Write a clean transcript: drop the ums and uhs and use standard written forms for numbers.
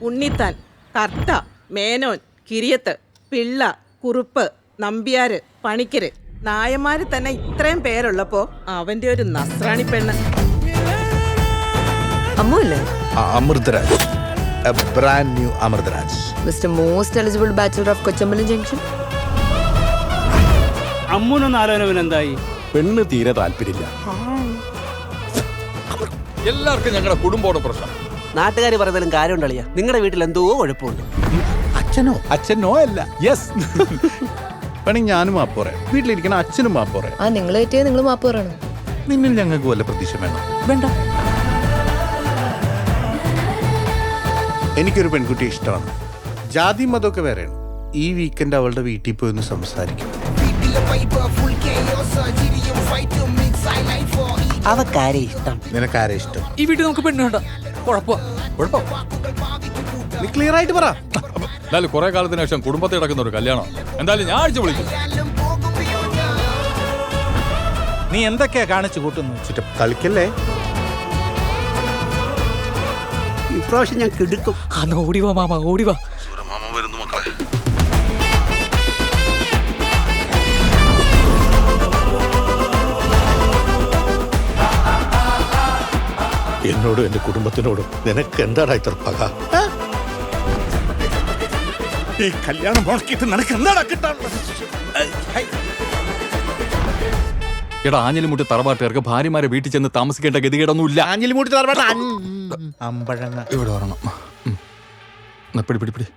ഉണ്ണിത്താൻ, കർത്ത, മേനോൻ, കിരിയത്ത്, പിള്ള, കുറുപ്പ്, നമ്പ്യാര്, പണിക്കര്, നായന്മാര് തന്നെ ഇത്രയും പേരുള്ളപ്പോ അവന്റെ ഒരു നസ്രാണി പെണ്ണ്. അമ്മുല്ലേ? Amritraj, a brand new Amritraj. Mr. Most eligible bachelor of Kochambalam junction. അമ്മൂനൊന്ന് ആലോചന എന്തായി? പെണ്ണ് തീരെ താല്പര്യമില്ല. എല്ലാവർക്കും ഞങ്ങളുടെ കുടുംബോട് പ്രശ്നം. നാട്ടുകാർ പറയുന്നതിലും കാര്യമുണ്ടളിയ. നിങ്ങളുടെ വീട്ടിൽ എന്തോ കുഴപ്പമുണ്ട്. അച്ഛനോ അല്ല. യെസ്. വേണമെങ്കിൽ ഞാനും മാപ്പ് പറയാം. വീട്ടിലിരിക്കണ അച്ഛനും മാപ്പ് പറയാം. നിങ്ങൾ പറ്റിയ നിങ്ങൾ മാപ്പ് പറയണം. നിന്നിൽ ഞങ്ങൾക്ക് വല്ല പ്രതീക്ഷ വേണം. വേണ്ട. എനിക്കൊരു പെൺകുട്ടിയെ ഇഷ്ടമാണ്. ജാതി മതമൊക്കെ വേറെയാണ്. ഈ വീക്കെൻഡ് അവളുടെ വീട്ടിൽ പോയി ഒന്ന് സംസാരിക്കും. അവക്കാരെ ഇഷ്ടം. നിനക്കാരെ ഇഷ്ടം? ഈ വീട്ടിൽ നമുക്ക് പെണ്ണ് വേണ്ട. കുഴപ്പം നീ ക്ലിയർ ആയിട്ട് പറ. എന്തായാലും കുറെ കാലത്തിന് ശേഷം കുടുംബത്തിൽ നടക്കുന്ന ഒരു കല്യാണം. എന്തായാലും ഞാൻ അടിച്ചു വിളിക്കും. നീ എന്തൊക്കെയാ കാണിച്ചു കൂട്ടുന്നു? കളിക്കല്ലേ? ഇപ്രാവശ്യം ഞാൻ കിടക്കും. ഓടിവാ മാമ, ഓടിവാ. എന്നോടും എന്റെ കുടുംബത്തിനോടും നിനക്ക് എന്താടാ ഇത്ര പക? ഈ കല്യാണം മുടക്കിയിട്ട് നിനക്ക് എന്താടാ കിട്ടാനുള്ളത്? എടാ, ആഞ്ഞിലിമുട്ടി തറവാട്ടുകാർക്ക് ഭാര്യമാരെ വീട്ടിൽ ചെന്ന് താമസിക്കേണ്ട ഗതികേടൊന്നുമില്ല. ആഞ്ഞിലിമൂട്ടി തറവാട്ട് അമ്പഴങ്ങ ഇവിടെ വരണം. പിടി